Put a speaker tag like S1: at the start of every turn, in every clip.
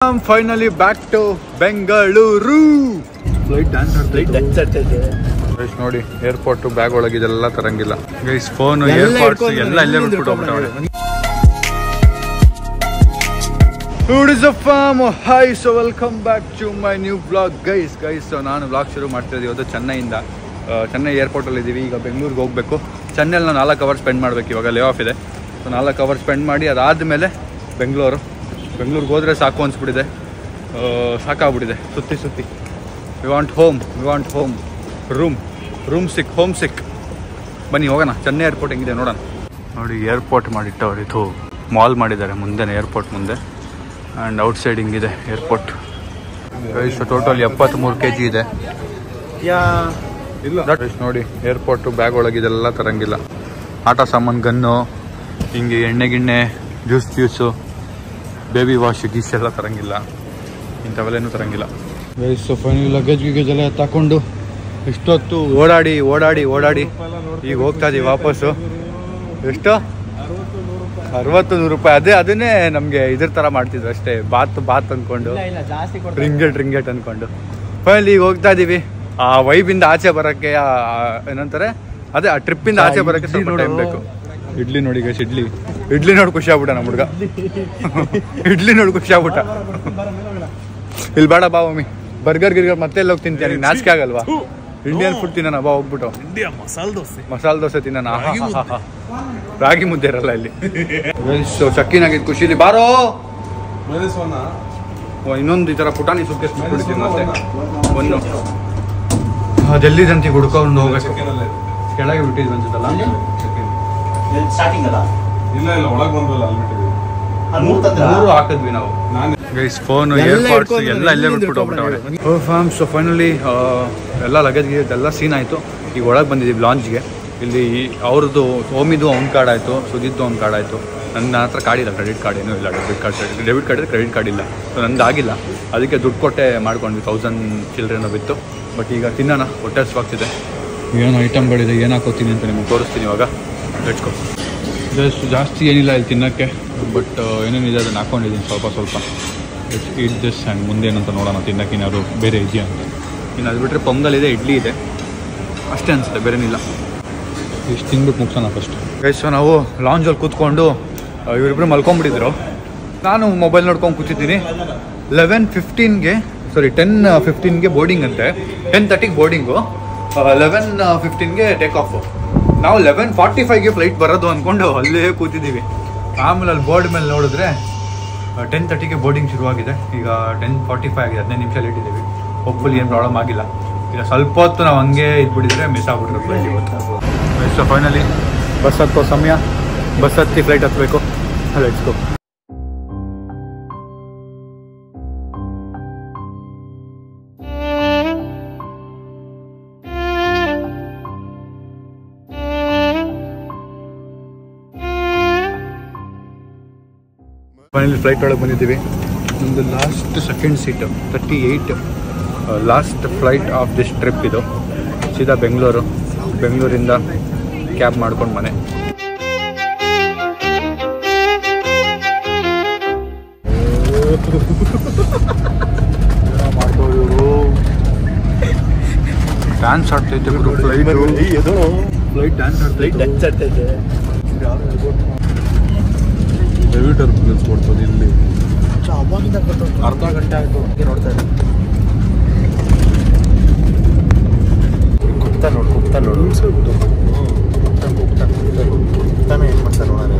S1: I'm finally back to Bengaluru. Flight dance ಆಡ್ತೈತೆ guys. ನೋಡಿ airport bag ಒಳಗಿದೆಲ್ಲ ತರಂಗಿಲ್ಲ ಗೈಸ್. ಫೋನ್ ಏರ್ಪೋರ್ಟ್ಸ್ ಎಲ್ಲ ಇಲ್ಲೇ ಬಿಟ್ಬಿಟ್ಟು ಹೋಗ್ಬಿಟ್ಟವ್ರೆ. Who is the farm? Hi, so welcome back to my new vlog guys. So ನಾನು ವ್ಲಾಗ್ ಶುರು ಮಾಡ್ತಿದ್ದೆ ಇವತ್ತು ಚೆನ್ನೈಯಿಂದ. ಚೆನ್ನೈ ಏರ್ಪೋರ್ಟಲ್ಲಿ ಇದ್ದೀವಿ. ಈಗ ಬೆಂಗಳೂರಿಗೆ ಹೋಗಬೇಕು. ಚೆನ್ನೈಲಿ ನಾವು 4 ಅವರ್ ಸ್ಪೆಂಡ್ ಮಾಡಬೇಕು. ಇವಾಗ ಲೇ ಆಫ್ ಇದೆ. ಸೊ 4 ಅವರ್ ಸ್ಪೆಂಡ್ ಮಾಡಿ ಅದಾದಮೇಲೆ ಬೆಂಗಳೂರಿಗೆ ಹೋದರೆ ಸಾಕು ಅನ್ಸ್ಬಿಟ್ಟಿದೆ. ಸಾಕಾಗ್ಬಿಟ್ಟಿದೆ ಸುತ್ತಿ. ವಿ ವಾಂಟ್ ಹೋಮ್ ರೂಮ್ ಸಿಕ್. ಬನ್ನಿ ಹೋಗೋಣ. ಚೆನ್ನೈ ಏರ್ಪೋರ್ಟ್ ಹೆಂಗಿದೆ ನೋಡೋಣ. ನೋಡಿ ಏರ್ಪೋರ್ಟ್ ಮಾಡಿಟ್ಟವ್ರು. ಇದು ಮಾಲ್ ಮಾಡಿದ್ದಾರೆ ಮುಂದೆನೇ ಏರ್ಪೋರ್ಟ್ ಮುಂದೆ. ಆ್ಯಂಡ್ ಔಟ್ಸೈಡ್ ಹಿಂಗಿದೆ ಏರ್ಪೋರ್ಟ್. ಟೋಟಲ್ 73 kg ಇದೆ. ನೋಡಿ ಏರ್ಪೋರ್ಟು ಬ್ಯಾಗ್ ಒಳಗಿದೆಲ್ಲ ತರಂಗಿಲ್ಲ. ಆಟ ಸಾಮಾನು, ಗನ್ನು, ಹಿಂಗೆ ಎಣ್ಣೆ ಗಿಣ್ಣೆ, ಜ್ಯೂಸು, ಬೇಬಿ ವಾಶ್ ಗೀಸ್ ಎಲ್ಲ ತರಂಗಿಲ್ಲ. ಇಂಥವೆಲ್ಲೇನೂ ತರಂಗಿಲ್ಲ. ಸೊ ಫೈನಲ್ ಲಗೇಜ್ ಎಲ್ಲ ತಗೊಂಡು ಇಷ್ಟೊತ್ತು ಓಡಾಡಿ ಈಗ ಹೋಗ್ತಾ ಇದೀವಿ ವಾಪಸ್ಸು. ಎಷ್ಟು 60-100 ರೂಪಾಯಿ. ಅದನ್ನೇ ನಮಗೆ ಇದ್ರ ಥರ ಮಾಡ್ತಿದ್ರು ಅಷ್ಟೇ. ಬಾತ್ ಅಂದ್ಕೊಂಡು ರಿಂಗೆಟ್ ಅಂದ್ಕೊಂಡು ಫೈನಲ್ ಈಗ ಹೋಗ್ತಾ ಇದ್ದೀವಿ. ಆ ವೈಬಿಂದ ಆಚೆ ಬರೋಕ್ಕೆ ಏನಂತಾರೆ ಅದೇ ಆ ಟ್ರಿಪ್ಪಿಂದ ಆಚೆ ಬರೋಕ್ಕೆ ಸ್ವಲ್ಪ ಟೈಮ್ ಬೇಕು. ಇಡ್ಲಿ ನೋಡಿ ಗೈಸ್, ಇಡ್ಲಿ ನೋಡಿ ಖುಷಿ ಆಗ್ಬಿಟ್ಟ ನಮ್ಮ ಹುಡುಗ. ಇಡ್ಲಿ ನೋಡಿ ಖುಷಿ ಆಗ್ಬಿಟ್ಟ. ಇಲ್ಲಿ ಬೇಡ ಬಾ ಮಮ್ಮಿ, ಬರ್ಗರ್ ಮತ್ತೆ ಎಲ್ಲ ಹೋಗಿ ತಿಂತೀನಿ. ನಾಚಿಕೆ ಆಗಲ್ವಾ? ಇಂಡಿಯನ್ ಫುಡ್ ತಿನ್ನೋಣ ಬಾ ಹೋಗ್ಬಿಟ್ಟು. ಮಸಾಲೆ ದೋಸೆ ತಿನ್ನೋಣ. ರಾಗಿ ಮುದ್ದೆ ಇರಲ್ಲ ಇಲ್ಲಿ. ಚಕ್ಕಿನಾಗಿದ್ದು ಖುಷಿಲಿ ಬಾರೋ. ಇನ್ನೊಂದು ಈ ಥರ ಪುಟಾಣಿ ಸುಕ್ಕೇಸ್ ಬಿಡ್ತೀನಿ ಮತ್ತೆ ಒಂದು ಜಲ್ದಿದಂತಿ ಹುಡ್ಕೊಂಡು ಹೋಗ್ಬೇಕು. ಕೆಳಗೆ ಬಿಟ್ಟಿದ್ವಿ ಅನ್ಸುತ್ತಲ್ಲ. ಮೂರು ಹಾಕಿದ್ವಿ ನಾವು. ಫೋನ್ ಏರ್ಪಾಡ್ಸ್ ಎಲ್ಲ ಇಲ್ಲೇ ಬಿಟ್ಬಿಟ್ಟು ಹೋಗ್ಬಿಟ್ಟವ್ರೆ. ಸೊ ಫೈನಲಿ ಎಲ್ಲ ಲಗೇಜ್ ಎಲ್ಲ ಸೀನ್ ಆಯಿತು. ಈಗ ಒಳಗೆ ಬಂದಿದ್ದೀವಿ ಲಾಂಚ್ಗೆ. ಇಲ್ಲಿ ಅವ್ರದ್ದು ಓಮಿದು ಅವ್ನ ಕಾರ್ಡ್ ಆಯಿತು, ಸುಜಿದ್ದು ಅವ್ನ ಕಾರ್ಡ್ ಆಯಿತು. ನನ್ನ ಹತ್ರ ಕಾರ್ಡ್ ಇಲ್ಲ, ಕ್ರೆಡಿಟ್ ಕಾರ್ಡ್ ಏನೂ ಇಲ್ಲ. ಡೆಬಿಟ್ ಕಾರ್ಡ್ ಇದೆ, ಕ್ರೆಡಿಟ್ ಕಾರ್ಡ್ ಇಲ್ಲ. ಸೊ ನಂದು ಆಗಿಲ್ಲ. ಅದಕ್ಕೆ ದುಡ್ಡು ಕೊಟ್ಟೆ ಮಾಡ್ಕೊಂಡ್ವಿ. 1000 ಚಿಲ್ಡ್ರನ್ ಬಿತ್ತು. ಬಟ್ ಈಗ ತಿನ್ನೋಣ, ಹೊಟ್ಟೆ ಹಸ್ವಾಗ್ತಿದೆ. ಏನು ಐಟಮ್ಗಳಿದೆ, ಏನು ಹಾಕೋತೀನಿ ಅಂತ ನಿಮ್ಗೆ ತೋರಿಸ್ತೀನಿ ಇವಾಗ. ಲೆಟ್ಸ್ಗೋ. ಜಾಸ್ತಿ ಏನಿಲ್ಲ ಇಲ್ಲಿ ತಿನ್ನೋಕ್ಕೆ. ಬಟ್ ಏನೇನಿದೆ ಅದನ್ನು ಹಾಕ್ಕೊಂಡಿದ್ದೀನಿ ಸ್ವಲ್ಪ. ಇಟ್ ದಿಸ್ ಆ್ಯಂಡ್ ಮುಂದೆ ಏನಂತ ನೋಡೋಣ ತಿನ್ನೋಕ್ಕೆ ಏನಾದ್ರು ಬೇರೆ ಇದೆಯಾ ಅಂತ. ಇನ್ನು ಅದು ಬಿಟ್ಟರೆ ಪೊಂಗಲ್ ಇದೆ, ಇಡ್ಲಿ ಇದೆ, ಅಷ್ಟೇ ಅನಿಸುತ್ತೆ, ಬೇರೆನಿಲ್ಲ. ಇಷ್ಟು ತಿಂದ್ಬಿಟ್ಟು ಮುಗಿಸೋಣ ಫಸ್ಟ್ ಗೈಸ್. ನಾವು ಲಾಂಜಲ್ಲಿ ಕೂತ್ಕೊಂಡು ಇವರಿಬ್ಬರು ಮಲ್ಕೊಂಡ್ಬಿಟ್ಟಿದ್ರು. ನಾನು ಮೊಬೈಲ್ ನೋಡ್ಕೊಂಡು ಕೂತಿದ್ದೀನಿ. 10:15ಗೆ ಬೋರ್ಡಿಂಗ್ ಅಂತೆ. 10:30ಗೆ ಬೋರ್ಡಿಂಗು, 11:15ಗೆ ಟೇಕ್ ಆಫ್. ನಾವು 11:45ಗೆ ಫ್ಲೈಟ್ ಬರೋದು ಅಂದ್ಕೊಂಡು ಅಲ್ಲೇ ಕೂತಿದ್ದೀವಿ. ಆಮೇಲೆ ಅಲ್ಲಿ ಬೋರ್ಡ್ ಮೇಲೆ ನೋಡಿದ್ರೆ 10:30ಗೆ ಬೋರ್ಡಿಂಗ್ ಶುರುವಾಗಿದೆ. ಈಗ 10:45 ಆಗಿದೆ. 15 ನಿಮಿಷ ಲೇಟ್ ಇದ್ದೀವಿ. ಹೋಪ್ಫುಲಿ ಏನು ಪ್ರಾಬ್ಲಮ್ ಆಗಿಲ್ಲ. ಈಗ ಸ್ವಲ್ಪ ಹೊತ್ತು ನಾವು ಹಂಗೆ ಇದ್ಬಿಟ್ಟಿದ್ರೆ ಮಿಸ್ ಆಗ್ಬಿಟ್ರೆ ಫ್ಲೈಟ್ ಇವತ್ತು. ಸೊ ಫೈನಲಿ ಬಸ್ ಹತ್ತೋ ಸಮಯ. ಬಸ್ ಹತ್ತಿ ಫ್ಲೈಟ್ ಹತ್ತಬೇಕು. Let's go. ಫೈನಲಿ ಫ್ಲೈಟ್ ಒಳಗೆ ಬಂದಿದ್ದೀವಿ. ನಮ್ಮದು last second seat 38 last flight of this trip ಇದು. ಸೀದಾ ಬೆಂಗಳೂರಿಂದ ಕ್ಯಾಬ್ ಮಾಡ್ಕೊಂಡು ಮನೆ. ಡ್ಯಾನ್ಸ್ ಆಡ್ತೈತೆ ಫ್ಲೈಟ್ ಡ್ಯಾನ್ಸ್ ಆಡ್ತೈತೆ. ಹೆವಿ ಟರ್ಬುಲೆನ್ಸ್ ಕೊಡ್ತದೆ ಇಲ್ಲಿ. ಅರ್ಧ ಗಂಟೆ ಆಯಿತು ನೋಡ್ತಾ ಇದ್ದೀನಿ. ಕುಗ್ತಾ ನೋಡು ಕುಗ್ತಾನೆ ಏನು ಮಾಡ್ತಾರೆ ನೋಡೋಣ.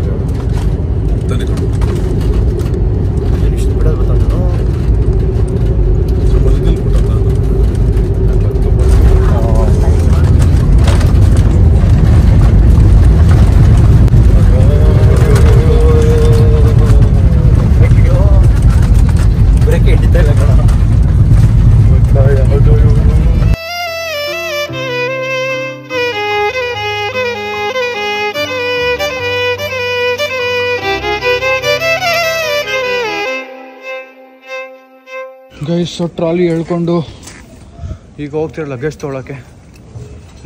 S1: ಇಷ್ಟು ಬಿಡೋದು ಗೊತ್ತಾಗ್ತದೆ. ಗೈಸ್ ಟ್ರಾಲಿ ಹೇಳ್ಕೊಂಡು ಈಗ ಹೋಗ್ತಿರೋ ಲಗೇಜ್ ತೊಗೊಳಕ್ಕೆ.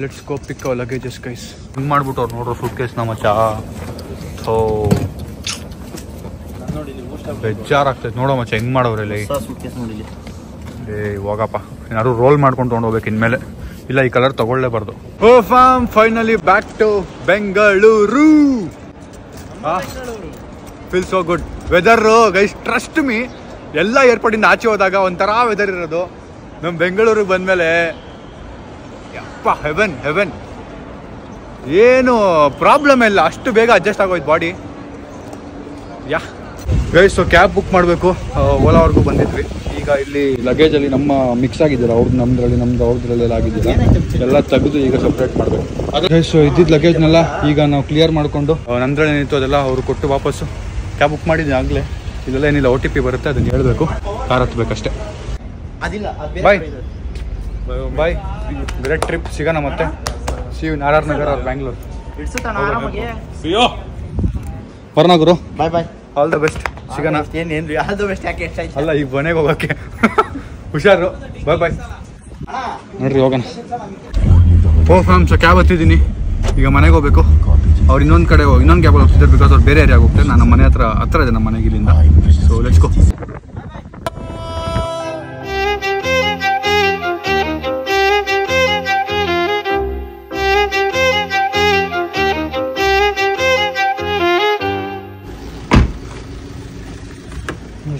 S1: Let's go pick our luggages guys. ಹಿಂಗೆ ಮಾಡ್ಬಿಟ್ಟು ಅವ್ರು ನೋಡ್ರೋ ಸೂಟ್ ಕೇಸ್ ನಮ್ಮ ಮಚ್ಚ. ನೋಡಿ ಬೇಜಾರಾಗ್ತೈತೆ ನೋಡೋ ಮಚ್ಚ ಹೆಂಗ್ ಮಾಡೋರೆಲ್ಲ. ಏ ಹೋಗಪ್ಪ, ಏನಾದ್ರು ರೋಲ್ ಮಾಡ್ಕೊಂಡು ತೊಗೊಂಡೋಗ್ಬೇಕು ಇನ್ಮೇಲೆ, ಇಲ್ಲ ಈ ಕಲರ್ ತಗೊಳ್ಳೇಬಾರ್ದು. Oh fam, finally back to Bengaluru. Feel so good. Weather guys, trust me, ಎಲ್ಲ ಏರ್ಪೋರ್ಟಿಂದ ಆಚೆ ಹೋದಾಗ ಒಂಥರ ವೆದರ್ ಇರೋದು. ನಮ್ಮ ಬೆಂಗಳೂರಿಗೆ ಬಂದಮೇಲೆ ಯಪ್ಪ ಹೆವೆನ್ ಹೆವೆನ್. ಏನು ಪ್ರಾಬ್ಲಮ್ ಇಲ್ಲ, ಅಷ್ಟು ಬೇಗ ಅಡ್ಜಸ್ಟ್ ಆಗೋಯ್ತು ಬಾಡಿ. ಯಾ ಗೈಸ್, ಸೊ ಕ್ಯಾಬ್ ಬುಕ್ ಮಾಡಬೇಕು. ಓಲಾವರೆಗೂ ಬಂದಿದ್ವಿ. ಈಗ ಇಲ್ಲಿ ಲಗೇಜಲ್ಲಿ ನಮ್ಮ ಮಿಕ್ಸ್ ಆಗಿದ್ದೀರಾ, ಅವ್ರದ್ದು ನಮ್ದ್ರಲ್ಲಿ, ನಮ್ದು ಅವ್ರದ್ರಲ್ಲೆಲ್ಲ ಆಗಿದ್ದೀರಾ, ಎಲ್ಲ ತೆಗೆದು ಈಗ ಸಪ್ರೇಟ್ ಮಾಡಬೇಕು. ಗೈಸ್, ಸೊ ಇದ್ದಿದ್ದು ಲಗೇಜ್ನೆಲ್ಲ ಈಗ ನಾವು ಕ್ಲಿಯರ್ ಮಾಡಿಕೊಂಡು ನಂದ್ರಲ್ಲಿ ಏನಿತ್ತು ಅದೆಲ್ಲ ಅವ್ರು ಕೊಟ್ಟು ವಾಪಸ್ಸು ಕ್ಯಾಬ್ ಬುಕ್ ಮಾಡಿದ್ದೀನಿ ಆಗಲೇ. ಇದೆಲ್ಲ ಏನಿಲ್ಲ, OTP ಬರುತ್ತೆ, ಅದನ್ನು ಹೇಳಬೇಕು, ಕಾರ್ ಹತ್ಬೇಕಷ್ಟೇ. Bye bye, great trip. ಸಿಗೋಣ ಮತ್ತೆ. See you RR Nagar or Bangalore. ಬರ್ನಾ ಗುರು, bye bye, all the best. ಸಿಗೋಣ. ಏನೇನ್ರಿ ಆಲ್ ದ ಬೆಸ್ಟ್? ಯಾಕೆ ಎಷ್ಟಾಯ್ತು ಅಲ್ಲ ಈಗ ಮನೆಗೆ ಹೋಗೋಕ್ಕೆ. ಹುಷಾರು, ಬಾಯ್ ಬಾಯ್. ನೋಡ್ರಿ ಹೋಗೋಣ. ಓ ಫ್ಯಾಮ್, ಸೊ ಕ್ಯಾಬ್ ಹತ್ತಿದ್ದೀನಿ, ಈಗ ಮನೆಗೆ ಹೋಗ್ಬೇಕು. ಅವ್ರು ಇನ್ನೊಂದು ಕಡೆ ಇನ್ನೊಂದು ಕ್ಯಾಬಲ್ಲಿ ಹೋಗ್ತಿದ್ದಾರೆ, ಬಿಕಾಸ್ ಅವ್ರು ಬೇರೆ ಏರಿಯಾಗೆ ಹೋಗ್ತಾರೆ. ನಾನು ನಮ್ಮ ಮನೆ ಹತ್ರ ಇದೆ ನಮ್ಮ ಮನೆಗೆ ಇಲ್ಲಿಂದ. So let's go.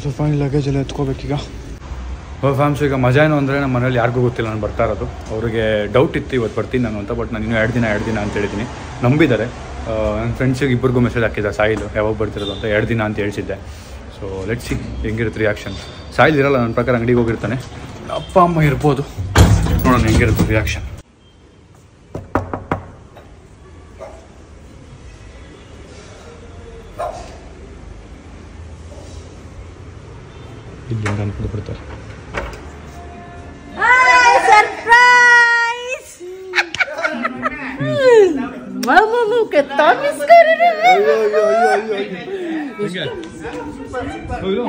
S1: So final luggage ಎಲ್ಲ ಎತ್ಕೋಬೇಕೀಗ. ಫ್ಯಾಮ್ಸ್, ಈಗ ಮಜಾ ಏನು ಅಂದರೆ ನಮ್ಮ ಮನೇಲಿ ಯಾರಿಗೂ ಗೊತ್ತಿಲ್ಲ ನಾನು ಬರ್ತಾ ಇರೋದು. ಅವರಿಗೆ ಡೌಟ್ ಇತ್ತು ಇವತ್ತು ಬರ್ತೀನಿ ನಾನು ಅಂತ, ಬಟ್ ನಾನು ಇನ್ನೂ 2 ದಿನ ಅಂತ ಹೇಳಿದ್ದೀನಿ. ನಂಬಿದ್ದಾರೆ. ನನ್ನ ಫ್ರೆಂಡ್ಸಿಗೆ ಇಬ್ಬರಿಗೂ ಮೆಸೇಜ್ ಹಾಕಿದ್ದೆ, ಸಾಯಿಲ್ ಯಾವಾಗ ಬರ್ತಿರೋದು ಅಂತ. 2 ದಿನ ಅಂತ ಹೇಳ್ತಿದ್ದೆ. ಸೊ ಲೆಟ್ಸ್ ಸಿ ಹೆಂಗಿರುತ್ತೆ ರಿಯಾಕ್ಷನ್. ಸಾಯಿಲ್ ಇರಲ್ಲ ನನ್ನ ಪ್ರಕಾರ, ಅಂಗಡಿಗೆ ಹೋಗಿರ್ತಾನೆ. ಅಪ್ಪ ಅಮ್ಮ ಇರ್ಬೋದು, ನೋಡೋಣ ಹೆಂಗಿರುತ್ತೆ ರಿಯಾಕ್ಷನ್. ಇಲ್ಲಿಂದ ಅನ್ಕೊಂಡು ಬಿಡ್ತಾರೆ.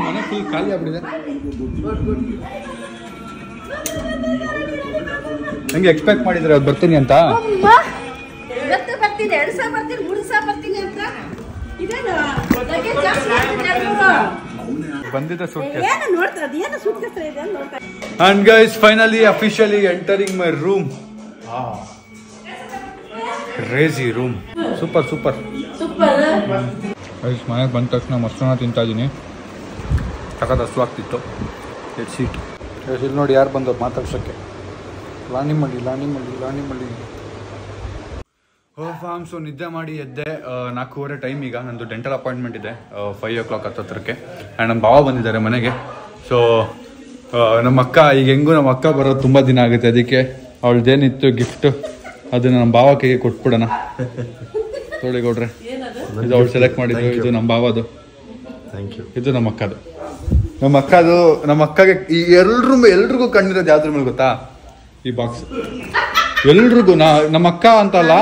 S1: ಮನೆ ಫುಲ್ ಖಾಲಿ ಆಗ್ಬಿಟ್ಟಿದೆ. ಹೆಂಗೆ ಎಕ್ಸ್ಪೆಕ್ಟ್ ಮಾಡಿದ್ರೆ ಅದು ಬರ್ತೀನಿ ಅಂತ? ಬಂದಿದ್ದ suitcase. And guys, finally officially entering my room. Crazy room. Super. Guys, ಮನೆಗೆ ಬಂದ ತಕ್ಷಣ ಮಸ್ತಾನ ತಿಂತಾ ಇದ್ದೀನಿ. ಸಖತ್ ಹಸುವಾಗ್ತಿತ್ತು. ಲೆಟ್ಸ್ ಈಟ್. ಇಲ್ಲಿ ನೋಡಿ ಯಾರು ಬಂದವ್ರು ಮಾತಾಡ್ಸೋಕ್ಕೆ. ಲಾಣಿ ಮಳ್ಳಿ. ಓ ಫಾಮ್, ಸೊ ನಿದ್ದೆ ಮಾಡಿ ಎದ್ದೆ. 4:15 ಟೈಮ್ ಈಗ. ನಂದು ಡೆಂಟಲ್ ಅಪಾಯಿಂಟ್ಮೆಂಟ್ ಇದೆ 5 o'clock ಹತ್ತತ್ರಕ್ಕೆ. ಆ್ಯಂಡ್ ನಮ್ಮ ಭಾವ ಬಂದಿದ್ದಾರೆ ಮನೆಗೆ. ಸೊ ನಮ್ಮ ಅಕ್ಕ, ಈಗ ಹೆಂಗೂ ನಮ್ಮ ಅಕ್ಕ ಬರೋದು ತುಂಬ ದಿನ ಆಗುತ್ತೆ, ಅದಕ್ಕೆ ಅವಳದೇನಿತ್ತು ಗಿಫ್ಟ್ ಅದನ್ನು ನಮ್ಮ ಭಾವ ಕೈಗೆ ಕೊಟ್ಬಿಡೋಣ. ತೋಳಿಗೌಡ್ರೆ, ಇದು ಅವಳು ಸೆಲೆಕ್ಟ್ ಮಾಡಿದ್ದು. ಇದು ನಮ್ಮ ಭಾವದು. Thank you. ಇದು ನಮ್ಮ ಅಕ್ಕದು. ನಮ್ಮ ಅಕ್ಕಗೆ ಈ ಎಲ್ರಿಗೂ ಕಣ್ಣಿರೋದು ಯಾವ್ದ್ರ ಮೇಲೆ ಗೊತ್ತಾ? ಈ ಬಾಕ್ಸ್. ಎಲ್ರಿಗೂ ನಮ್ಮ ಅಕ್ಕ ಅಂತಲ್ಲ,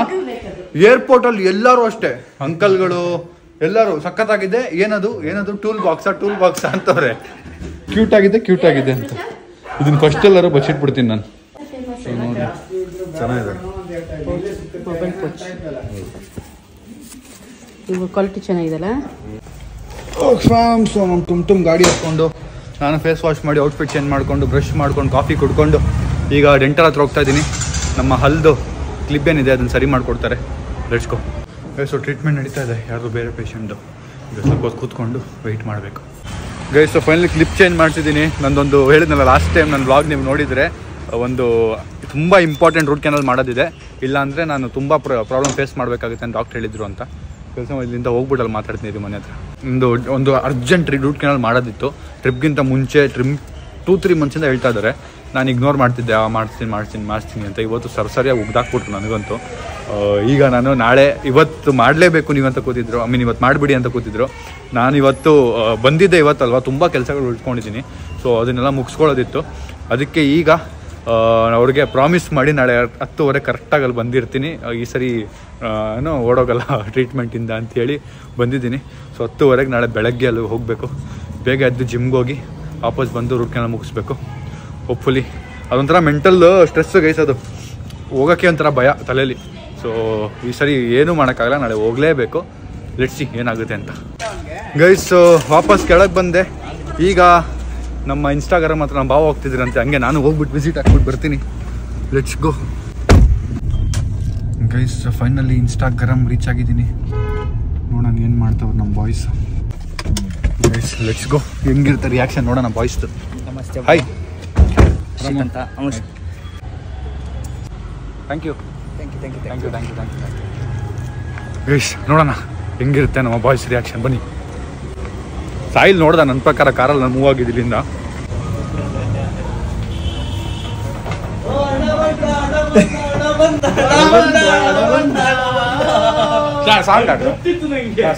S1: ಏರ್ಪೋರ್ಟಲ್ಲಿ ಎಲ್ಲರೂ ಅಷ್ಟೇ, ಅಂಕಲ್ಗಳು ಎಲ್ಲರೂ ಸಖತ್ತಾಗಿದೆ. ಏನದು ಟೂಲ್ ಬಾಕ್ಸ್ ಅಂತವ್ರೆ. ಕ್ಯೂಟ್ ಆಗಿದೆ ಅಂತ. ಇದನ್ನ ಫಸ್ಟ್ ಎಲ್ಲರೂ ಬಚ್ಚಿಟ್ಬಿಡ್ತೀನಿ ನಾನು. ನೋಡಿ ಚೆನ್ನಾಗಿದೆ.
S2: ಕ್ವಾಲಿಟಿ ಚೆನ್ನಾಗಿದೆಲ್ಲ.
S1: ಸೊ ನಾನು ತುಂಬ ಗಾಡಿ ಹಾಕ್ಕೊಂಡು, ನಾನು ಫೇಸ್ ವಾಶ್ ಮಾಡಿ, ಔಟ್ಫಿಟ್ ಚೇಂಜ್ ಮಾಡಿಕೊಂಡು, ಬ್ರಷ್ ಮಾಡ್ಕೊಂಡು, ಕಾಫಿ ಕುಡ್ಕೊಂಡು ಈಗ ಡೆಂಟಲ್ ಹತ್ರ ಹೋಗ್ತಾ ಇದ್ದೀನಿ. ನಮ್ಮ ಹಲ್ದು ಕ್ಲಿಪ್ ಏನಿದೆ ಅದನ್ನು ಸರಿ ಮಾಡಿಕೊಡ್ತಾರೆ. Let's go. ಸೊ ಟ್ರೀಟ್ಮೆಂಟ್ ನಡೀತಾ ಇದೆ ಯಾರು ಬೇರೆ ಪೇಷಂಟ್ದು. ಈಗ ಸ್ವಲ್ಪ ಹೊತ್ತು ಕೂತ್ಕೊಂಡು ವೆಯ್ಟ್ ಮಾಡಬೇಕು. Guys, so finally clip change ಮಾಡ್ತಿದ್ದೀನಿ. ನಂದೊಂದು ಹೇಳಿದ್ನಲ್ಲ ಲಾಸ್ಟ್ ಟೈಮ್ ನನ್ನ ವ್ಲಾಗ್ ನೀವು ನೋಡಿದರೆ, ಒಂದು ತುಂಬ ಇಂಪಾರ್ಟೆಂಟ್ ರೂಟ್ ಕೆನಾಲ್ ಮಾಡೋದಿದೆ. ಇಲ್ಲಾಂದರೆ ನಾನು ತುಂಬ ಪ್ರಾಬ್ಲಮ್ ಫೇಸ್ ಮಾಡಬೇಕಾಗುತ್ತೆ ಅಂತ ಡಾಕ್ಟರ್ ಹೇಳಿದ್ರು ಅಂತ. ಕೆಲಸ ಇಲ್ಲಿಂದ ಹೋಗ್ಬಿಟ್ಟಲ್ಲಿ ಮಾತಾಡ್ತೀನಿ ಮನೆ ಹತ್ರ. ಒಂದು ಅರ್ಜೆಂಟ್ ರೂಟ್ ಕೆನಾಲ್ ಮಾಡೋದಿತ್ತು. ಟ್ರಿಪ್ಗಿಂತ ಮುಂಚೆ 2-3 ಮಂತ್ಸಿಂದ ಹೇಳ್ತಾ ಇದ್ದಾರೆ. ನಾನು ಇಗ್ನೋರ್ ಮಾಡ್ತಿದ್ದೆ, ಮಾಡಿಸ್ತೀನಿ ಅಂತ. ಇವತ್ತು ಸರಿಯಾಗಿ ಉಗ್ದಾಕ್ಬಿಟ್ರು ನನಗಂತೂ. ಈಗ ನಾನು ಇವತ್ತು ಮಾಡಲೇಬೇಕು ನೀವಂತ ಕೂತಿದ್ರು, ಇವತ್ತು ಮಾಡಿಬಿಡಿ ಅಂತ ಕೂತಿದ್ರು. ನಾನು ಇವತ್ತು ಬಂದಿದ್ದೆ ಇವತ್ತಲ್ವ, ತುಂಬ ಕೆಲಸಗಳು ಉಳ್ಕೊಂಡಿದ್ದೀನಿ. ಸೊ ಅದನ್ನೆಲ್ಲ ಮುಗಿಸ್ಕೊಳ್ಳೋದಿತ್ತು. ಅದಕ್ಕೆ ಈಗ ಅವ್ರಿಗೆ ಪ್ರಾಮಿಸ್ ಮಾಡಿ ನಾಳೆ 10:15 ಕರೆಕ್ಟಾಗಿ ಅಲ್ಲಿ ಬಂದಿರ್ತೀನಿ. ಈ ಸರಿ ಓಡೋಗಲ್ಲ ಟ್ರೀಟ್ಮೆಂಟಿಂದ ಅಂಥೇಳಿ ಬಂದಿದ್ದೀನಿ. ಸೊ 10:15 ನಾಳೆ ಬೆಳಗ್ಗೆ ಅಲ್ಲಿ ಹೋಗಬೇಕು. ಬೇಗ ಎದ್ದು ಜಿಮ್ಗೆ ಹೋಗಿ ವಾಪಸ್ ಬಂದು ರೂಟ್ ಕೆನಾಲ್ ಮುಗಿಸ್ಬೇಕು. ಹೋಪ್ಫುಲಿ ಅದೊಂಥರ ಮೆಂಟಲ್ ಸ್ಟ್ರೆಸ್ ಗೈಸೋದು, ಹೋಗೋಕ್ಕೆ ಒಂಥರ ಭಯ ತಲೆಯಲ್ಲಿ. ಸೊ ಈ ಸರಿ ಏನೂ ಮಾಡೋಕ್ಕಾಗಲ್ಲ, ನಾಳೆ ಹೋಗಲೇಬೇಕು. ಲೆಟ್ಸ್ ಸಿ ಏನಾಗುತ್ತೆ ಅಂತ. ಗೈಸ್ ವಾಪಸ್ ಕೆಳಗೆ ಬಂದೆ. ಈಗ ನಮ್ಮ ಇನ್ಸ್ಟಾಗ್ರಾಮ್ ಹತ್ರ ನಮ್ಮ ಭಾವ ಹೋಗ್ತಿದ್ರಂತೆ, ಹಂಗೆ ನಾನು ಹೋಗ್ಬಿಟ್ಟು ವಿಸಿಟ್ ಹಾಕ್ಬಿಟ್ಟು ಬರ್ತೀನಿ. Let's go guys. Finally Instagram reach ಆಗಿದ್ದೀನಿ. ನೋಡೋಣ ಏನು ಮಾಡ್ತಾವ್ರು ನಮ್ಮ ಬಾಯ್ಸ್. Guys let's go. ಹೆಂಗಿರ್ತಾರೆ ರಿಯಾಕ್ಷನ್ ನೋಡೋಣ ಬಾಯ್ಸ್ದು.
S2: ನಮಸ್ತೆ.
S1: ಹಾಯ್
S2: ಅಂತ
S1: ಥ್ಯಾಂಕ್ ಯು. ಗೈಸ್ ನೋಡೋಣ ಹೆಂಗಿರುತ್ತೆ ನಮ್ಮ ಬಾಯ್ಸ್ ರಿಯಾಕ್ಷನ್. ಬನ್ನಿ. ಸಾಯಿಲ್ ನೋಡ್ದ ನನ್ನ ಪ್ರಕಾರ ಕಾರಲ್ಲಿ ನಾನು ಮೂವ್ ಆಗಿದ್ದು ಇಲ್ಲಿಂದ.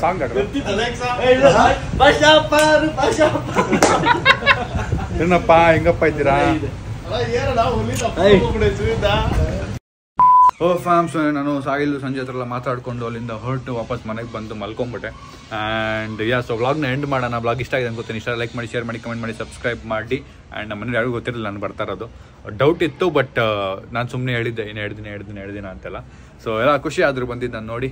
S1: ಸಾಂಗ್ ಏನಪ್ಪ ಹೆಂಗಪ್ಪ ಇದ್ದೀರಾ? ಓ ಫ್ಯಾಮ್ಸ್, ನಾನು ಸಾಯಿಲ್ ಸಂಜೆ ಹತ್ರ ಎಲ್ಲ ಮಾತಾಡ್ಕೊಂಡು ಅಲ್ಲಿಂದ ಹೊರಟು ವಾಪಸ್ ಮನೆಗೆ ಬಂದು ಮಲ್ಕೊಂಬಿಟ್ಟೆ. ಆ್ಯಂಡ್ ಸೊ ವ್ಲಾಗ್ನ ಎಂಡ್ ಮಾಡೋಣ. ವ್ಲಾಗ್ ಇಷ್ಟ ಆಗಿದೆ ಅನ್ಕೋತೀನಿ. ಇಷ್ಟ ಲೈಕ್ ಮಾಡಿ, ಶೇರ್ ಮಾಡಿ, ಕಮೆಂಟ್ ಮಾಡಿ, ಸಬ್ಸ್ಕ್ರೈಬ್ ಮಾಡಿ. ಆ್ಯಂಡ್ ನಮ್ಮ ಮನೇಲಿ ಯಾರಿಗೂ ಗೊತ್ತಿರಲಿಲ್ಲ ನಾನು ಬರ್ತಾ ಇರೋದು. ಡೌಟ್ ಇತ್ತು, ಬಟ್ ನಾನು ಸುಮ್ಮನೆ ಹೇಳಿದ್ದೆ ಇನ್ನು ಎರಡು ದಿನ ಅಂತೆಲ್ಲ. ಸೊ ಎಲ್ಲ ಖುಷಿ ಆದರೂ ಬಂದಿದ್ದು ನಾನು ನೋಡಿ.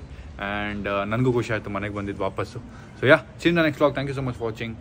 S1: ಆ್ಯಂಡ್ ನನಗೂ ಖುಷಿ ಆಯಿತು ಮನೆಗೆ ಬಂದಿದ್ದು ವಾಪಸ್ಸು. ಸೊ ಯಾ, ಚಿನ್ನ next vlog. Thank you so much for watching.